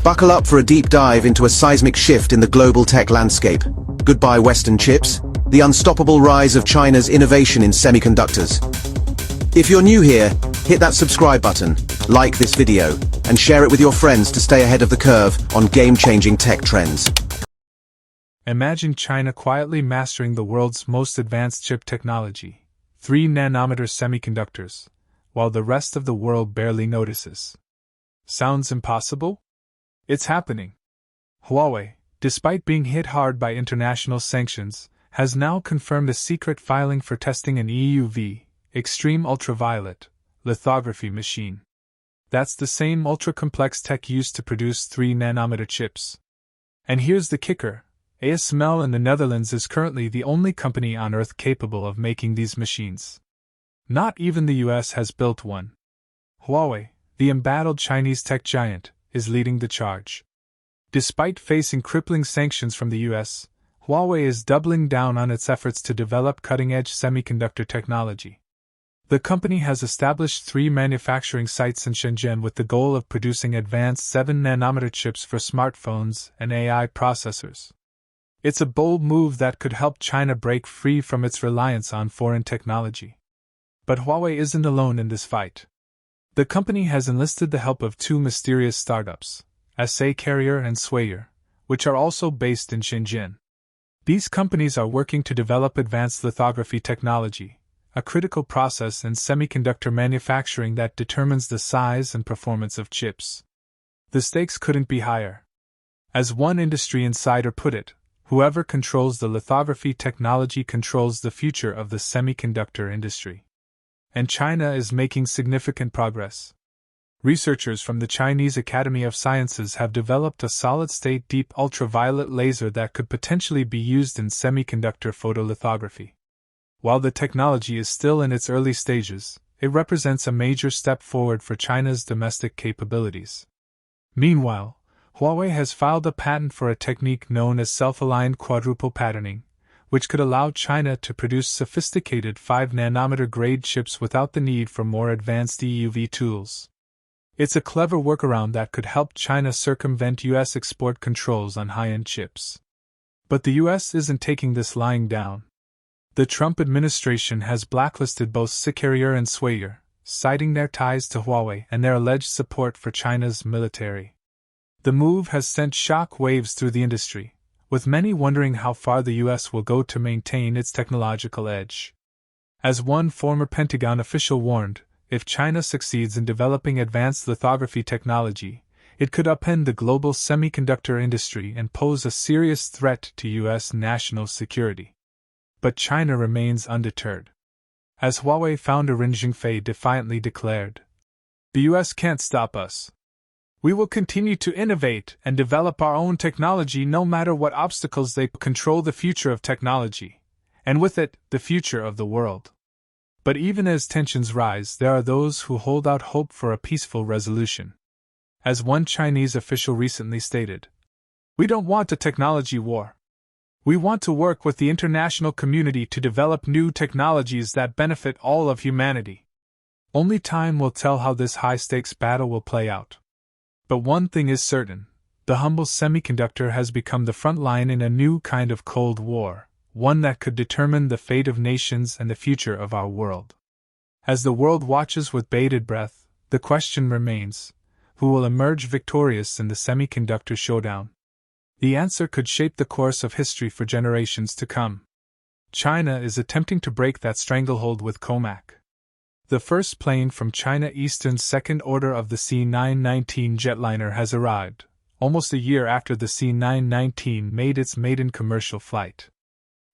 Buckle up for a deep dive into a seismic shift in the global tech landscape. Goodbye Western chips, the unstoppable rise of China's innovation in semiconductors. If you're new here, hit that subscribe button, like this video, and share it with your friends to stay ahead of the curve on game-changing tech trends. Imagine China quietly mastering the world's most advanced chip technology, 3-nanometer semiconductors, while the rest of the world barely notices. Sounds impossible? It's happening. Huawei, despite being hit hard by international sanctions, has now confirmed a secret filing for testing an EUV, extreme ultraviolet, lithography machine. That's the same ultra-complex tech used to produce 3-nanometer chips. And here's the kicker. ASML in the Netherlands is currently the only company on Earth capable of making these machines. Not even the US has built one. Huawei, the embattled Chinese tech giant, is leading the charge. Despite facing crippling sanctions from the US, Huawei is doubling down on its efforts to develop cutting-edge semiconductor technology. The company has established 3 manufacturing sites in Shenzhen with the goal of producing advanced 7-nanometer chips for smartphones and AI processors. It's a bold move that could help China break free from its reliance on foreign technology. But Huawei isn't alone in this fight. The company has enlisted the help of 2 mysterious startups, SA Carrier and Swayer, which are also based in Shenzhen. These companies are working to develop advanced lithography technology, a critical process in semiconductor manufacturing that determines the size and performance of chips. The stakes couldn't be higher. As one industry insider put it, whoever controls the lithography technology controls the future of the semiconductor industry. And China is making significant progress. Researchers from the Chinese Academy of Sciences have developed a solid-state deep ultraviolet laser that could potentially be used in semiconductor photolithography. While the technology is still in its early stages, it represents a major step forward for China's domestic capabilities. Meanwhile, Huawei has filed a patent for a technique known as self-aligned quadruple patterning, which could allow China to produce sophisticated 5-nanometer grade chips without the need for more advanced EUV tools. It's a clever workaround that could help China circumvent US export controls on high-end chips. But the US isn't taking this lying down. The Trump administration has blacklisted both SA Carrier and Swayer, citing their ties to Huawei and their alleged support for China's military. The move has sent shock waves through the industry, with many wondering how far the US will go to maintain its technological edge. As one former Pentagon official warned, if China succeeds in developing advanced lithography technology, it could upend the global semiconductor industry and pose a serious threat to US national security. But China remains undeterred. As Huawei founder Ren Zhengfei defiantly declared, "The US can't stop us. We will continue to innovate and develop our own technology no matter what obstacles they control the future of technology, and with it, the future of the world." But even as tensions rise, there are those who hold out hope for a peaceful resolution. As one Chinese official recently stated, "We don't want a technology war. We want to work with the international community to develop new technologies that benefit all of humanity." Only time will tell how this high-stakes battle will play out. But one thing is certain, the humble semiconductor has become the front line in a new kind of Cold War, one that could determine the fate of nations and the future of our world. As the world watches with bated breath, the question remains, who will emerge victorious in the semiconductor showdown? The answer could shape the course of history for generations to come. China is attempting to break that stranglehold with COMAC. The first plane from China Eastern's second order of the C919 jetliner has arrived, almost a year after the C919 made its maiden commercial flight.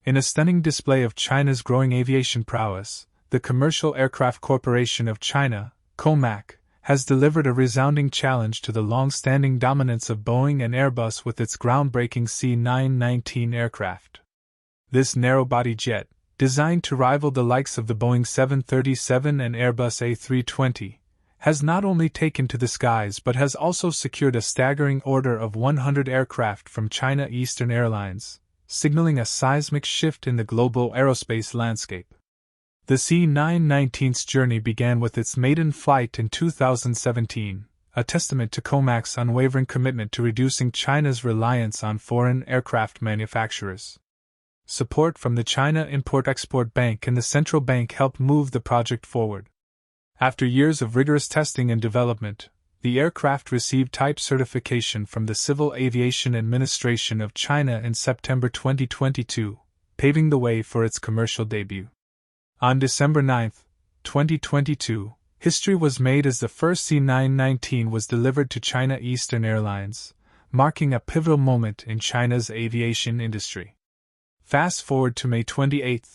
In a stunning display of China's growing aviation prowess, the Commercial Aircraft Corporation of China, COMAC, has delivered a resounding challenge to the long-standing dominance of Boeing and Airbus with its groundbreaking C919 aircraft. This narrow-body jet, designed to rival the likes of the Boeing 737 and Airbus A320, has not only taken to the skies but has also secured a staggering order of 100 aircraft from China Eastern Airlines, signaling a seismic shift in the global aerospace landscape. The C919's journey began with its maiden flight in 2017, a testament to COMAC's unwavering commitment to reducing China's reliance on foreign aircraft manufacturers. Support from the China Import-Export Bank and the central bank helped move the project forward. After years of rigorous testing and development, the aircraft received type certification from the Civil Aviation Administration of China in September 2022, paving the way for its commercial debut. On December 9, 2022, history was made as the first C919 was delivered to China Eastern Airlines, marking a pivotal moment in China's aviation industry. Fast forward to May 28,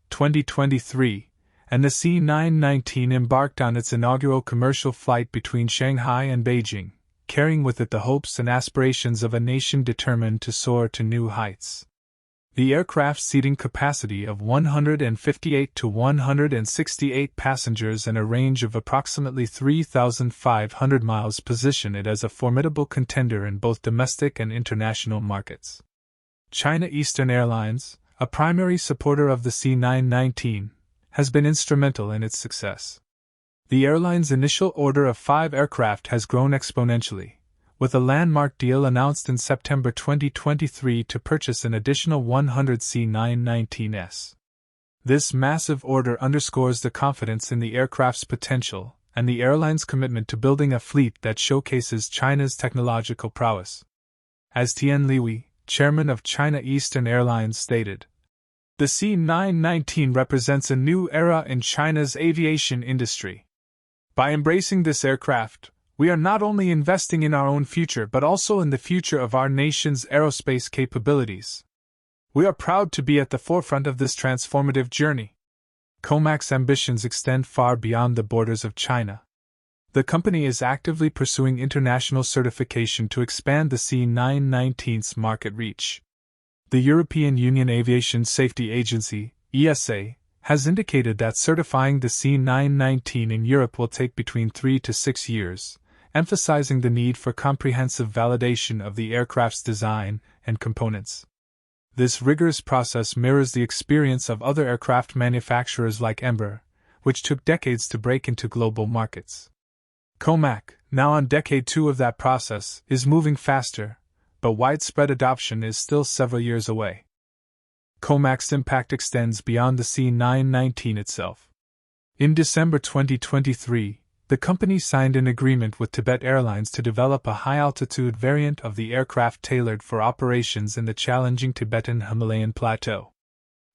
2023, and the C919 embarked on its inaugural commercial flight between Shanghai and Beijing, carrying with it the hopes and aspirations of a nation determined to soar to new heights. The aircraft's seating capacity of 158 to 168 passengers and a range of approximately 3,500 miles position it as a formidable contender in both domestic and international markets. China Eastern Airlines, a primary supporter of the C919, has been instrumental in its success. The airline's initial order of 5 aircraft has grown exponentially, with a landmark deal announced in September 2023 to purchase an additional 100 C919s. This massive order underscores the confidence in the aircraft's potential and the airline's commitment to building a fleet that showcases China's technological prowess. As Tian Liwei, chairman of China Eastern Airlines, stated, "The C919 represents a new era in China's aviation industry. By embracing this aircraft, we are not only investing in our own future but also in the future of our nation's aerospace capabilities. We are proud to be at the forefront of this transformative journey." COMAC's ambitions extend far beyond the borders of China. The company is actively pursuing international certification to expand the C919's market reach. The European Union Aviation Safety Agency, ESA, has indicated that certifying the C919 in Europe will take between 3 to 6 years, emphasizing the need for comprehensive validation of the aircraft's design and components. This rigorous process mirrors the experience of other aircraft manufacturers like Embraer, which took decades to break into global markets. COMAC, now on decade 2 of that process, is moving faster, but widespread adoption is still several years away. COMAC's impact extends beyond the C919 itself. In December 2023, the company signed an agreement with Tibet Airlines to develop a high-altitude variant of the aircraft tailored for operations in the challenging Tibetan Himalayan plateau.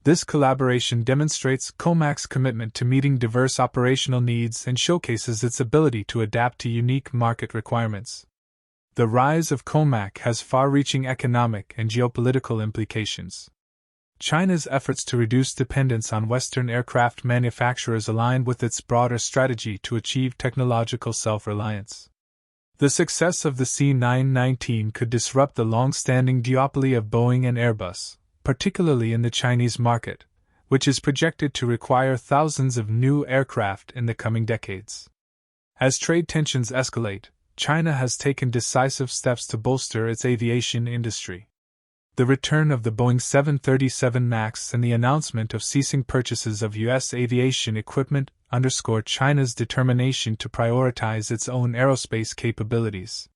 This collaboration demonstrates COMAC's commitment to meeting diverse operational needs and showcases its ability to adapt to unique market requirements. The rise of COMAC has far-reaching economic and geopolitical implications. China's efforts to reduce dependence on Western aircraft manufacturers align with its broader strategy to achieve technological self-reliance. The success of the C919 could disrupt the long-standing duopoly of Boeing and Airbus, particularly in the Chinese market, which is projected to require thousands of new aircraft in the coming decades. As trade tensions escalate, China has taken decisive steps to bolster its aviation industry. The return of the Boeing 737 MAX and the announcement of ceasing purchases of U.S. aviation equipment underscore China's determination to prioritize its own aerospace capabilities.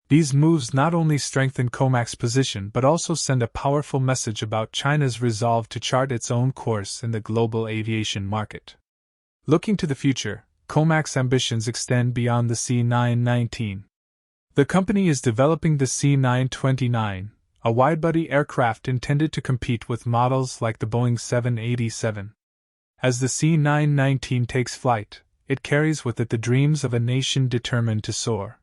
These moves not only strengthen COMAC's position but also send a powerful message about China's resolve to chart its own course in the global aviation market. Looking to the future, COMAC's ambitions extend beyond the C919. The company is developing the C929, a widebody aircraft intended to compete with models like the Boeing 787. As the C919 takes flight, it carries with it the dreams of a nation determined to soar.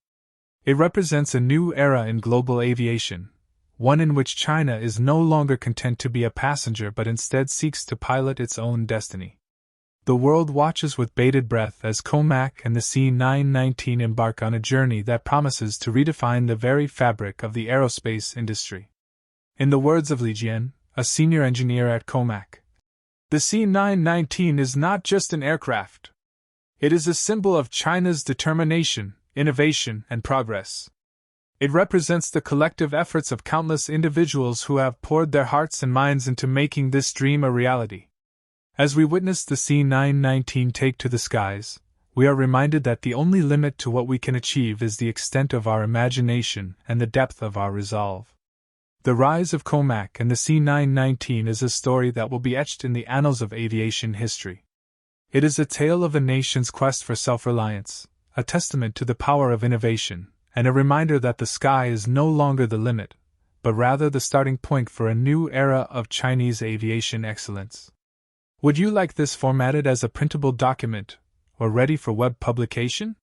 It represents a new era in global aviation, one in which China is no longer content to be a passenger but instead seeks to pilot its own destiny. The world watches with bated breath as COMAC and the C919 embark on a journey that promises to redefine the very fabric of the aerospace industry. In the words of Li Jian, a senior engineer at COMAC, the C919 is not just an aircraft. It is a symbol of China's determination, innovation, and progress. It represents the collective efforts of countless individuals who have poured their hearts and minds into making this dream a reality. As we witness the C919 take to the skies, we are reminded that the only limit to what we can achieve is the extent of our imagination and the depth of our resolve. The rise of Comac and the C919 is a story that will be etched in the annals of aviation history. It is a tale of a nation's quest for self-reliance, a testament to the power of innovation, and a reminder that the sky is no longer the limit, but rather the starting point for a new era of Chinese aviation excellence. Would you like this formatted as a printable document, or ready for web publication?